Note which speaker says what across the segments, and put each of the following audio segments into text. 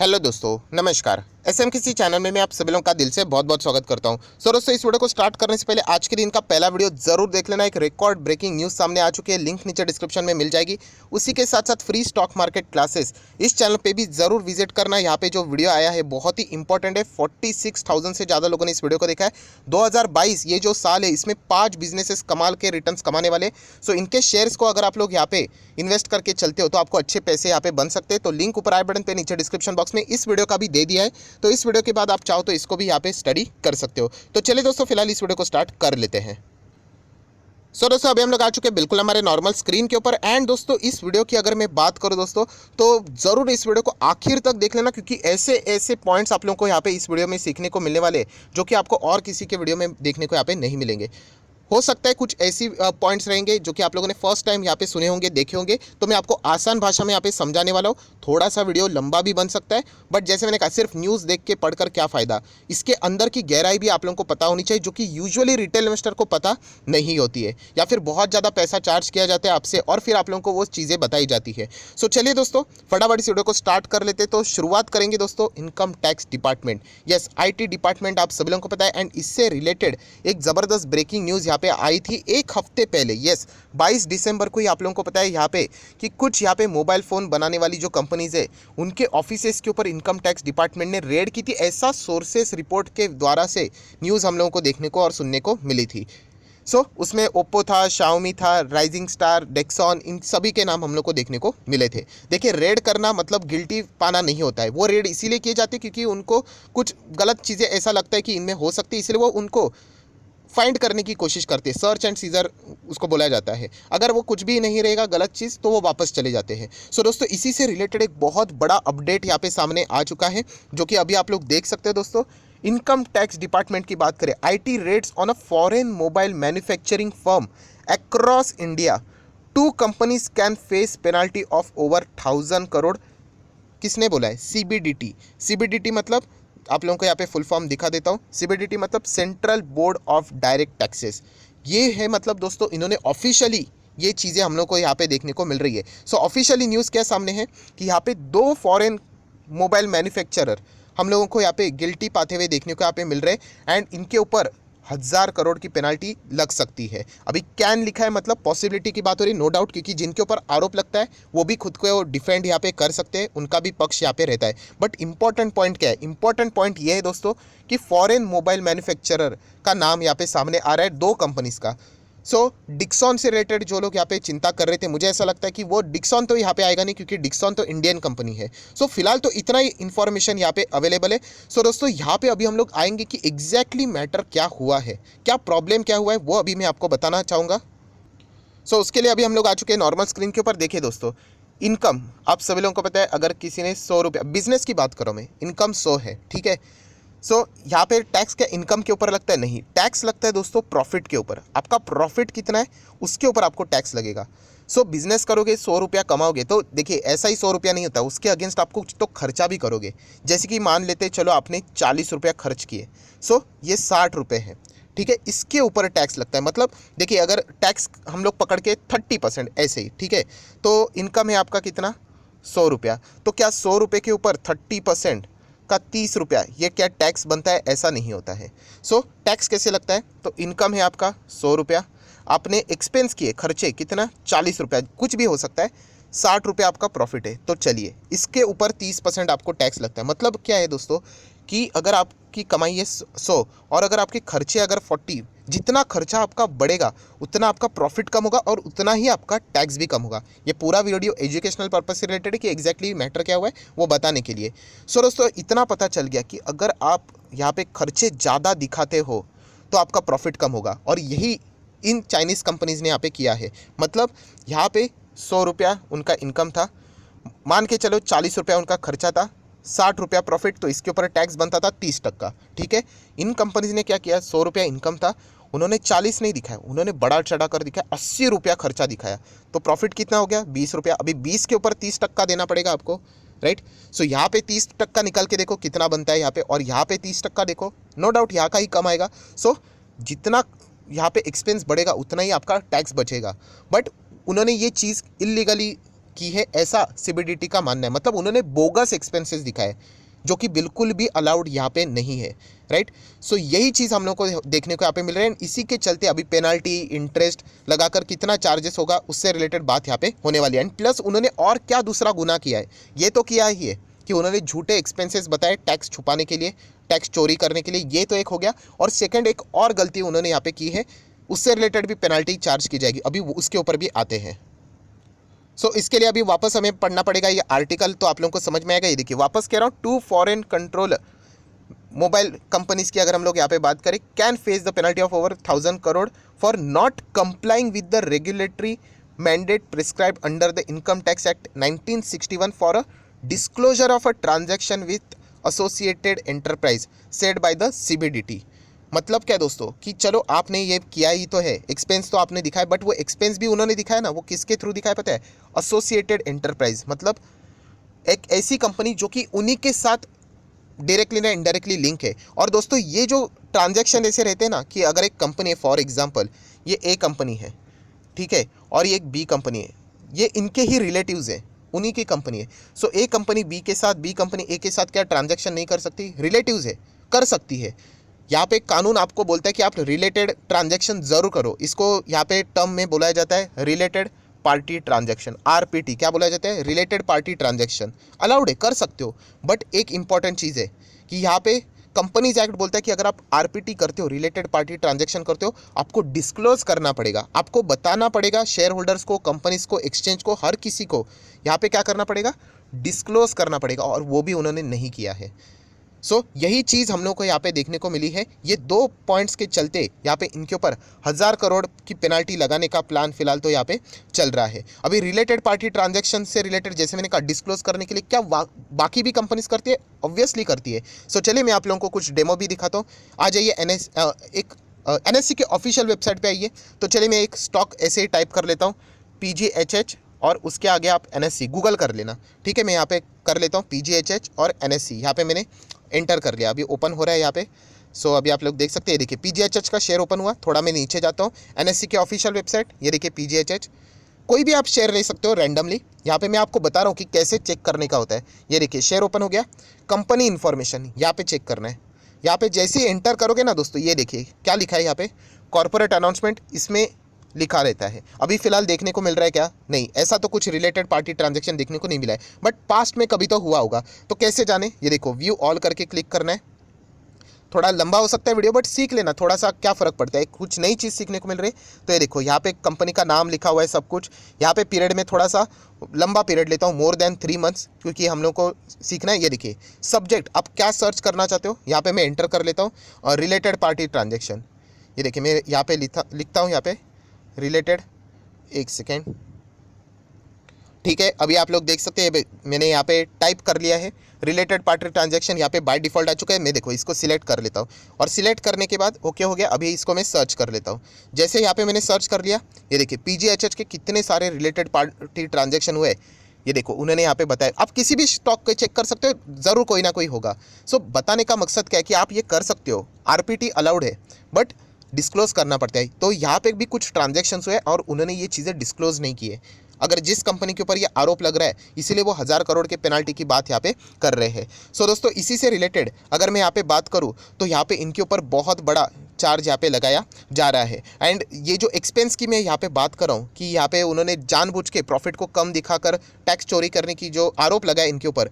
Speaker 1: Hello दोस्तों, नमस्कार। SM किसी चैनल में मैं आप सभी लोगों का दिल से बहुत बहुत स्वागत करता हूं। दोस्तों, इस वीडियो को स्टार्ट करने से पहले आज के दिन का पहला वीडियो जरूर देख लेना। एक रिकॉर्ड ब्रेकिंग न्यूज़ सामने आ चुकी है, लिंक नीचे डिस्क्रिप्शन में मिल जाएगी। उसी के साथ साथ फ्री स्टॉक मार्केट क्लासेस इस चैनल पे भी जरूर विजिट करना। यहाँ पे जो वीडियो आया है बहुत ही इंपॉर्टेंट है। 46,000 से ज़्यादा लोगों ने इस वीडियो को देखा है। 2022 ये जो साल है इसमें 5 बिजनेसेस कमाल के रिटर्न्स कमाने वाले। सो इनके शेयर्स को अगर आप लोग यहाँ पे इन्वेस्ट करके चलते हो तो आपको अच्छे पैसे यहाँ पे बन सकते हैं। तो लिंक ऊपर आई बटन पे नीचे डिस्क्रिप्शन बॉक्स में इस वीडियो का भी दे दिया है। तो इस वीडियो के बाद आप चाहो तो इसको भी यहाँ पे स्टडी कर सकते हो। तो चलिए दोस्तों, फिलहाल इस वीडियो को स्टार्ट कर लेते हैं। दोस्तों, अभी हम लोग आ चुके हैं बिल्कुल हमारे नॉर्मल स्क्रीन के ऊपर। एंड दोस्तों, इस वीडियो की अगर मैं बात करूं दोस्तों, तो ज़रूर इस वीडियो को आखिर तक देख लेना, क्योंकि ऐसे ऐसे पॉइंट्स आप लोगों को यहाँ पे इस वीडियो में सीखने को मिलने वाले जो कि आपको और किसी के वीडियो में देखने को यहाँ पे नहीं मिलेंगे। हो सकता है कुछ ऐसी पॉइंट्स रहेंगे जो कि आप लोगों ने फर्स्ट टाइम यहाँ पे सुने होंगे, देखे होंगे। तो मैं आपको आसान भाषा में यहाँ पे समझाने वाला हूँ। थोड़ा सा वीडियो लंबा भी बन सकता है, बट जैसे मैंने कहा, सिर्फ न्यूज़ देख के पढ़कर क्या फ़ायदा। इसके अंदर की गहराई भी आप लोगों को पता होनी चाहिए, जो कि यूजुअली रिटेल इन्वेस्टर को पता नहीं होती है, या फिर बहुत ज़्यादा पैसा चार्ज किया जाता है आपसे और फिर आप लोगों को वो चीज़ें बताई जाती है। सो चलिए दोस्तों, फटाफट इस वीडियो को स्टार्ट कर लेते। तो शुरुआत करेंगे दोस्तों income tax department. Yes, IT department आप सभी लोगों को पता है। एंड इससे रिलेटेड एक ज़बरदस्त ब्रेकिंग न्यूज़ यहाँ पे आई थी एक हफ्ते पहले। यस, 22 दिसंबर को ही आप लोगों को पता है यहाँ पे कि कुछ यहाँ पे मोबाइल फ़ोन बनाने वाली जो कंपनीज है उनके ऑफिसेस के ऊपर इनकम टैक्स डिपार्टमेंट ने रेड की थी। ऐसा सोर्सेस रिपोर्ट के द्वारा से न्यूज़ हम लोगों को देखने को और सुनने को मिली थी। उसमें ओप्पो था, शाओमी था, राइजिंग स्टार, डेक्सॉन, इन सभी के नाम हम लोग को देखने को मिले थे। देखिए, रेड करना मतलब गिल्टी पाना नहीं होता है। वो रेड इसीलिए किए जाते हैं क्योंकि उनको कुछ गलत चीज़ें ऐसा लगता है कि इनमें हो सकती है, इसलिए वो उनको फाइंड करने की कोशिश करते हैं। सर्च एंड सीजर उसको बोला जाता है। अगर वो कुछ भी नहीं रहेगा गलत चीज़ तो वो वापस चले जाते हैं। दोस्तों, इसी से रिलेटेड एक बहुत बड़ा अपडेट यहाँ पे सामने आ चुका है, जो कि अभी आप लोग देख सकते हो। दोस्तों, इनकम टैक्स डिपार्टमेंट की बात करें, IT raids on a foreign mobile manufacturing firm across India. 2 companies can face penalty of over 1,000 crore. किसने बोला है? CBDT। CBDT मतलब, आप लोगों को यहाँ पे फुल फॉर्म दिखा देता हूँ। CBDT मतलब central board of direct taxes. ये है मतलब दोस्तों, इन्होंने ऑफिशियली ये चीज़ें हम लोग को यहाँ पे देखने को मिल रही है। ऑफिशियली न्यूज़ क्या सामने है कि यहाँ पे 2 फॉरेन मोबाइल मैन्युफैक्चरर हम लोगों को यहाँ पे गिल्टी पाते हुए देखने को यहाँ पे मिल रहे हैं। एंड इनके ऊपर 1,000 करोड़ की पेनल्टी लग सकती है। अभी कैन लिखा है मतलब पॉसिबिलिटी की बात हो रही, नो डाउट, क्योंकि जिनके ऊपर आरोप लगता है वो भी खुद को डिफेंड यहाँ पे कर सकते हैं, उनका भी पक्ष यहाँ पे रहता है। बट इंपॉर्टेंट पॉइंट क्या है? इंपॉर्टेंट पॉइंट ये है दोस्तों कि फॉरेन मोबाइल मैन्युफैक्चरर का नाम यहाँ पे सामने आ रहा है 2 कंपनीज का। डिक्सॉन से रिलेटेड जो लोग यहाँ पे चिंता कर रहे थे, मुझे ऐसा लगता है कि वो डिक्सॉन तो यहाँ पे आएगा नहीं, क्योंकि डिक्सॉन तो इंडियन कंपनी है। फिलहाल तो इतना ही इन्फॉर्मेशन यहाँ पे अवेलेबल है। दोस्तों, यहाँ पे अभी हम लोग आएंगे कि एग्जैक्टली मैटर क्या हुआ है, क्या प्रॉब्लम क्या हुआ है, वो अभी मैं आपको बताना चाहूँगा। उसके लिए अभी हम लोग आ चुके हैं नॉर्मल स्क्रीन के ऊपर। देखिए दोस्तों, इनकम आप सभी लोगों को पता है, अगर किसी ने 100 रुपया, बिजनेस की बात करो मैं, इनकम 100 है, ठीक है। यहाँ पे टैक्स क्या इनकम के ऊपर लगता है? नहीं, टैक्स लगता है दोस्तों प्रॉफिट के ऊपर। आपका प्रॉफिट कितना है उसके ऊपर आपको टैक्स लगेगा। बिजनेस करोगे, 100 रुपया कमाओगे, तो देखिए ऐसा ही 100 रुपया नहीं होता, उसके अगेंस्ट आपको कुछ तो खर्चा भी करोगे। जैसे कि मान लेते चलो आपने 40 रुपया खर्च किए, ये 60 रुपये है, ठीक है। इसके ऊपर टैक्स लगता है। मतलब देखिए, अगर टैक्स हम लोग पकड़ के 30% ऐसे ही, ठीक है, तो इनकम है आपका कितना? 100 रुपया। तो क्या 100 रुपये के ऊपर 30% का 30 रुपया, ये क्या टैक्स बनता है? ऐसा नहीं होता है। टैक्स कैसे लगता है? तो इनकम है आपका 100 रुपया, आपने एक्सपेंस किए, खर्चे कितना? 40 रुपया, कुछ भी हो सकता है, 60 रुपया आपका प्रॉफिट है। तो चलिए, इसके ऊपर 30% आपको टैक्स लगता है। मतलब क्या है दोस्तों कि अगर आपकी कमाई है 100 और अगर आपके खर्चे अगर 40, जितना खर्चा आपका बढ़ेगा उतना आपका प्रॉफिट कम होगा और उतना ही आपका टैक्स भी कम होगा। ये पूरा वीडियो एजुकेशनल पर्पस से रिलेटेड है कि एग्जैक्टली मैटर क्या हुआ है वो बताने के लिए। दोस्तों, इतना पता चल गया कि अगर आप यहाँ पे खर्चे ज़्यादा दिखाते हो तो आपका प्रॉफिट कम होगा, और यही इन चाइनीज़ कंपनीज़ ने यहाँ पे किया है। मतलब यहाँ पे 100 रुपया उनका इनकम था, मान के चलो 40 रुपया उनका खर्चा था, 60 रुपया प्रॉफिट, तो इसके ऊपर टैक्स बनता था 30%, ठीक है। इन कंपनीज ने क्या किया? 100 रुपया इनकम था, उन्होंने 40 नहीं दिखाया, उन्होंने बड़ा चढ़ा कर दिखाया, 80 रुपया खर्चा दिखाया। तो प्रॉफिट कितना हो गया? 20 रुपया। अभी 20 के ऊपर 30% देना पड़ेगा आपको, राइट। यहाँ पे 30% निकल के देखो कितना बनता है यहाँ पे, और यहाँ पे 30% देखो, नो डाउट यहाँ का ही कम आएगा। जितना यहाँ पे एक्सपेंस बढ़ेगा उतना ही आपका टैक्स बचेगा। बट उन्होंने ये चीज़ इलीगली की है, ऐसा सीबीडीटी का मानना है। मतलब उन्होंने बोगस एक्सपेंसेस दिखाए जो कि बिल्कुल भी अलाउड यहाँ पे नहीं है, राइट। सो यही चीज़ हम लोग को देखने को यहाँ पे मिल रहा है। इसी के चलते अभी पेनाल्टी इंटरेस्ट लगाकर कितना चार्जेस होगा उससे रिलेटेड बात यहाँ पे होने वाली है। एंड प्लस उन्होंने और क्या दूसरा गुनाह किया है, ये तो किया ही है कि उन्होंने झूठे एक्सपेंसेस बताए टैक्स छुपाने के लिए, टैक्स चोरी करने के लिए, ये तो एक हो गया। और सेकंड एक और गलती उन्होंने यहाँ पे की है, उससे रिलेटेड भी पेनल्टी चार्ज की जाएगी, अभी उसके ऊपर भी आते हैं। इसके लिए अभी वापस हमें पढ़ना पड़ेगा ये आर्टिकल, तो आप लोगों को समझ में आएगा। ये देखिए वापस कह रहा हूँ, 2 फॉरेन कंट्रोल मोबाइल कंपनीज की अगर हम लोग यहाँ पे बात करें, can face the penalty of over 1000 crore for not complying with the regulatory mandate prescribe under the income tax act 1961 for a disclosure of a transaction with associated enterprise said by the CBDT. मतलब क्या दोस्तों कि चलो आपने ये किया ही तो है, एक्सपेंस तो आपने दिखाया, बट वो एक्सपेंस भी उन्होंने दिखाया ना, वो किसके थ्रू दिखाया पता है? एसोसिएटेड एंटरप्राइज, मतलब एक ऐसी कंपनी जो कि उन्हीं के साथ डायरेक्टली ना इनडायरेक्टली लिंक है। और दोस्तों ये जो ट्रांजैक्शन ऐसे रहते हैं ना कि अगर एक कंपनी है, फॉर एग्जांपल ये ए कंपनी है, ठीक है, और ये एक बी कंपनी है, ये इनके ही रिलेटिव्स हैं, उन्हीं की कंपनी है। सो ए कंपनी बी के साथ, बी कंपनी ए के साथ क्या ट्रांजैक्शन नहीं कर सकती? रिलेटिव्स है, कर सकती है। यहाँ पे कानून आपको बोलता है कि आप रिलेटेड ट्रांजैक्शन जरूर करो। इसको यहाँ पे टर्म में बोला जाता है रिलेटेड पार्टी ट्रांजैक्शन, आरपीटी। क्या बोला जाता है? Related party transaction. अलाउड है, कर सकते हो, बट एक इंपॉर्टेंट चीज़ है कि यहाँ पे कंपनीज एक्ट बोलता है कि अगर आप आरपीटी करते हो, रिलेटेड पार्टी ट्रांजैक्शन करते हो, आपको डिस्क्लोज करना पड़ेगा, आपको बताना पड़ेगा शेयर होल्डर्स को, कंपनीज को, एक्सचेंज को, हर किसी को यहाँ पे क्या करना पड़ेगा? डिस्क्लोज करना पड़ेगा, और वो भी उन्होंने नहीं किया है। यही चीज़ हम लोग को यहाँ पे देखने को मिली है। ये 2 पॉइंट्स के चलते यहाँ पे इनके ऊपर 1000 करोड़ की पेनाल्टी लगाने का प्लान फिलहाल तो यहाँ पे चल रहा है। अभी रिलेटेड पार्टी ट्रांजैक्शन से रिलेटेड जैसे मैंने कहा डिस्क्लोज करने के लिए क्या बाकी भी कंपनीज करती है? ऑब्वियसली करती है। चलिए मैं आप लोगों को कुछ डेमो भी दिखाता हूँ। आ जाइए एनएससी के ऑफिशियल वेबसाइट पर आइए। तो चलिए मैं एक स्टॉक ऐसे ही टाइप कर लेता हूँ, PGHH, और उसके आगे आप NSE गूगल कर लेना, ठीक है। मैं यहाँ पे कर लेता हूँ PGHH और NSE, यहाँ पे मैंने एंटर कर लिया, अभी ओपन हो रहा है यहाँ पे। अभी आप लोग देख सकते हैं, देखिए PGHH का शेयर ओपन हुआ। थोड़ा मैं नीचे जाता हूँ, NSE के ऑफिशियल वेबसाइट, ये देखिए PGHH। कोई भी आप शेयर ले सकते हो रैंडमली। यहाँ पे मैं आपको बता रहा हूँ कि कैसे चेक करने का होता है। ये देखिए शेयर ओपन हो गया, कंपनी इन्फॉर्मेशन यहाँ पे चेक करना है। यहाँ पे जैसे ही एंटर करोगे ना दोस्तों, ये देखिए क्या लिखा है यहाँ पे, कॉर्पोरेट अनाउंसमेंट, इसमें लिखा रहता है। अभी फिलहाल देखने को मिल रहा है क्या? नहीं, ऐसा तो कुछ रिलेटेड पार्टी ट्रांजैक्शन देखने को नहीं मिला है, बट पास्ट में कभी तो हुआ होगा। तो कैसे जाने? ये देखो व्यू ऑल करके क्लिक करना है। थोड़ा लंबा हो सकता है वीडियो, बट सीख लेना, थोड़ा सा क्या फ़र्क पड़ता है, कुछ नई चीज़ सीखने को मिल रही है। तो ये देखो यहाँ पे कंपनी का नाम लिखा हुआ है, सब कुछ। यहाँ पे पीरियड में थोड़ा सा लंबा पीरियड लेता हूँ, मोर देन 3 मंथ्स, क्योंकि हम लोग को सीखना है। ये देखिए सब्जेक्ट, आप क्या सर्च करना चाहते हो, यहाँ पे मैं एंटर कर लेता हूँ, और रिलेटेड पार्टी ट्रांजेक्शन। ये देखिए मैं यहाँ पे लिखता हूँ, यहाँ पे रिलेटेड, एक सेकेंड, ठीक है। अभी आप लोग देख सकते हैं मैंने यहाँ पे टाइप कर लिया है रिलेटेड पार्टी ट्रांजैक्शन, यहाँ पे बाय डिफ़ॉल्ट आ चुका है। मैं देखो इसको सिलेक्ट कर लेता हूँ, और सिलेक्ट करने के बाद ओके हो गया। अभी इसको मैं सर्च कर लेता हूँ। जैसे यहाँ पे मैंने सर्च कर लिया, ये देखिए PGHH के कितने सारे रिलेटेड पार्टी ट्रांजैक्शन हुए, ये देखो उन्होंने यहाँ पे बताया। आप किसी भी स्टॉक को चेक कर सकते हो, ज़रूर कोई ना कोई होगा। बताने का मकसद क्या है कि आप ये कर सकते हो, आरपीटी अलाउड है, बट डिस्क्लोज करना पड़ता है। तो यहाँ पे भी कुछ ट्रांजैक्शंस हुए और उन्होंने ये चीज़ें डिस्क्लोज नहीं की है। अगर जिस कंपनी के ऊपर ये आरोप लग रहा है, इसीलिए वो 1000 करोड़ के पेनाल्टी की बात यहाँ पे कर रहे हैं। दोस्तों इसी से रिलेटेड अगर मैं यहाँ पे बात करूँ तो यहाँ पे इनके ऊपर बहुत बड़ा चार्ज यहाँ पे लगाया जा रहा है। एंड ये जो एक्सपेंस की मैं यहाँ पे बात कर रहा हूँ कि यहाँ पे उन्होंने जानबूझ के प्रॉफिट को कम दिखाकर टैक्स चोरी करने की जो आरोप लगा है इनके ऊपर,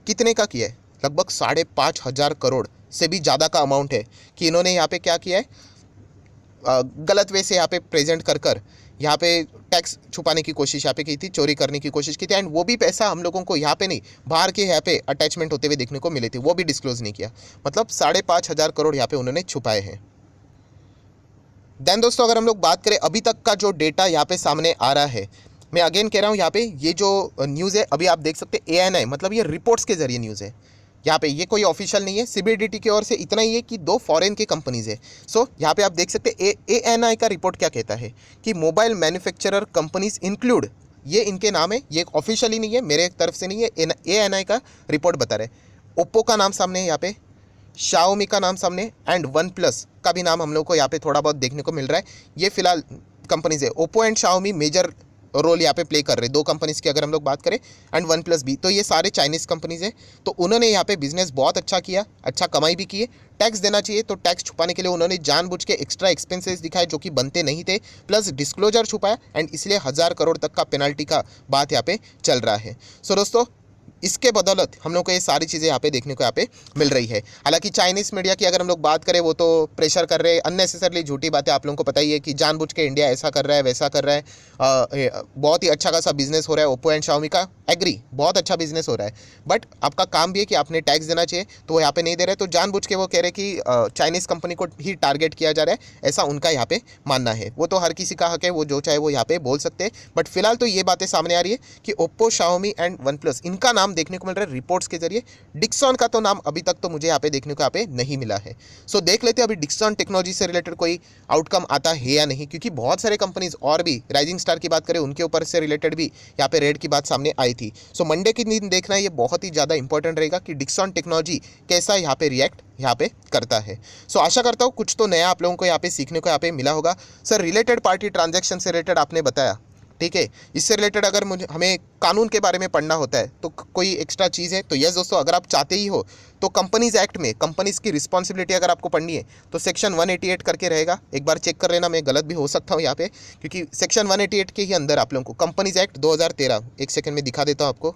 Speaker 1: कितने का किया है? लगभग 5,500 करोड़ से भी ज़्यादा का अमाउंट है कि इन्होंने यहाँ पे क्या किया है, गलत वे से यहाँ पे प्रेजेंट कर यहाँ पे टैक्स छुपाने की कोशिश यहाँ पे की थी, चोरी करने की कोशिश की थी। एंड वो भी पैसा हम लोगों को यहाँ पे नहीं, बाहर के यहाँ पे अटैचमेंट होते हुए देखने को मिले थे, वो भी डिस्क्लोज नहीं किया। मतलब 5,500 करोड़ यहाँ पे उन्होंने छुपाए हैं। देन दोस्तों अगर हम लोग बात करें अभी तक का जो डेटा यहाँ पे सामने आ रहा है, मैं अगेन कह रहा हूँ, यहाँ पे ये जो न्यूज़ है अभी आप देख सकते हैं ANI, मतलब ये रिपोर्ट्स के जरिए न्यूज़ है। यहाँ पे ये कोई ऑफिशियल नहीं है, सीबीडीटी की ओर से इतना ही है कि 2 फॉरेन की कंपनीज है। यहाँ पे आप देख सकते हैं ANI का रिपोर्ट क्या कहता है कि मोबाइल मैन्युफैक्चरर कंपनीज इंक्लूड, ये इनके नाम है, ये ऑफिशियली नहीं है, मेरे तरफ से नहीं है, ANI का रिपोर्ट बता रहे। ओप्पो का नाम सामने है यहाँ पे, Xiaomi का नाम सामने, एंड OnePlus का भी नाम हम लोग को यहाँ पे थोड़ा बहुत देखने को मिल रहा है। ये फिलहाल कंपनीज है, Oppo and Xiaomi major role यहाँ पे प्ले कर रहे हैं। 2 कंपनीज़ की अगर हम लोग बात करें एंड वन प्लस बी, तो ये सारे चाइनीज़ कंपनीज़ हैं। तो उन्होंने यहाँ पे बिजनेस बहुत अच्छा किया, अच्छा कमाई भी की है। टैक्स देना चाहिए तो टैक्स छुपाने के लिए उन्होंने जानबूझ के एक्स्ट्रा एक्सपेंसेस दिखाए जो कि बनते नहीं थे, प्लस डिस्क्लोजर छुपाया एंड इसलिए 1000 करोड़ तक का पेनल्टी का बात यहाँ पे चल रहा है। सो दोस्तों, इसके बदौलत हम लोग को ये सारी चीज़ें यहाँ पे देखने को यहाँ पे मिल रही है। हालांकि चाइनीज़ मीडिया की अगर हम लोग बात करें, वो तो प्रेशर कर रहे हैं, अननेसेसरली झूठी बातें, आप लोगों को पता ही है कि जानबूझ के इंडिया ऐसा कर रहा है वैसा कर रहा है। बहुत ही अच्छा खासा बिजनेस हो रहा है ओप्पो एंड शाओमी का, एग्री, बहुत अच्छा बिजनेस हो रहा है, बट आपका काम भी है कि आपने टैक्स देना चाहिए, तो वो यहाँ पे नहीं दे रहे, तो जानबूझ के वो कह रहे कि चाइनीज़ कंपनी को ही टारगेट किया जा रहा है, ऐसा उनका यहाँ पे मानना है। वो तो हर किसी का हक है, वो जो चाहे वो यहाँ पे बोल सकते हैं, बट फिलहाल तो ये बातें सामने आ रही है कि Oppo, Xiaomi and one plus, इनका नाम देखने को मिल रहा है रिपोर्ट्स के जरिए। डिक्सॉन का तो नाम अभी तक तो मुझे यहाँ पे देखने को यहाँ पे नहीं मिला है। सो देख लेते हैं अभी डिक्सॉन टेक्नोलॉजी से रिलेटेड कोई आउटकम आता है या नहीं, क्योंकि बहुत सारे कंपनीज और भी, राइजिंग स्टार की बात करें, उनके ऊपर से रिलेटेड भी यहाँ पे रेड की बात सामने आई थी। सो मंडे की दिन देखना ये बहुत ही ज़्यादा इंपॉर्टेंट रहेगा कि डिक्सॉन टेक्नोलॉजी कैसा यहाँ पे रिएक्ट यहाँ पे करता है। सो आशा करता हूँ कुछ तो नया आप लोगों को यहाँ पे सीखने को यहाँ पे मिला होगा। सर, रिलेटेड पार्टी ट्रांजैक्शन से रिलेटेड आपने बताया, ठीक है, इससे रिलेटेड अगर मुझे हमें कानून के बारे में पढ़ना होता है तो कोई एक्स्ट्रा चीज़ है तो यस दोस्तों, अगर आप चाहते ही हो तो कंपनीज एक्ट में कंपनीज की रिस्पॉन्सिबिलिटी अगर आपको पढ़नी है तो सेक्शन 188 करके रहेगा, एक बार चेक कर लेना, मैं गलत भी हो सकता हूँ यहाँ पे, क्योंकि सेक्शन 188 के ही अंदर आप लोगों को कंपनीज एक्ट 2013, एक सेकंड में दिखा देता हूँ आपको।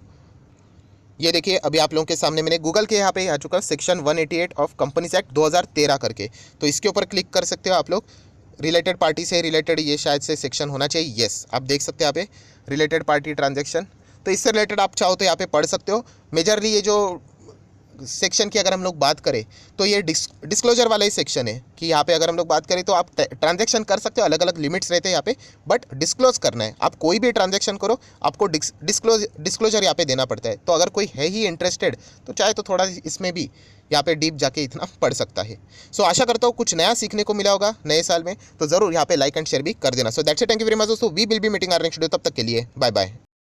Speaker 1: ये देखिए अभी आप लोगों के सामने मैंने गूगल के यहाँ पे आ चुका सेक्शन 188 ऑफ कंपनीज एक्ट 2013 करके, तो इसके ऊपर क्लिक कर सकते हो आप लोग। रिलेटेड पार्टी से रिलेटेड ये शायद से सेक्शन होना चाहिए, यस, आप देख सकते हैं यहाँ पे रिलेटेड पार्टी ट्रांजैक्शन, तो इससे रिलेटेड आप चाहो तो यहाँ पे पढ़ सकते हो। मेजरली ये जो सेक्शन की अगर हम लोग बात करें तो ये डिस्क्लोजर वाला ही सेक्शन है कि यहाँ पे अगर हम लोग बात करें तो आप ट्रांजैक्शन कर सकते हो, अलग अलग लिमिट्स रहते हैं यहाँ पे, बट डिस्क्लोज करना है। आप कोई भी ट्रांजैक्शन करो आपको डिस्क्लोजर यहाँ पे देना पड़ता है। तो अगर कोई है ही इंटरेस्टेड तो चाहे तो थोड़ा इसमें भी यहाँ पे डीप जाके इतना पढ़ सकता है। सो आशा करता हूँ कुछ नया सीखने को मिला होगा नए साल में, तो ज़रूर यहाँ पे लाइक एंड शेयर भी कर देना। So that's it, thank you very much दोस्तों, we will be meeting our next video, तब तक के लिए बाय बाय।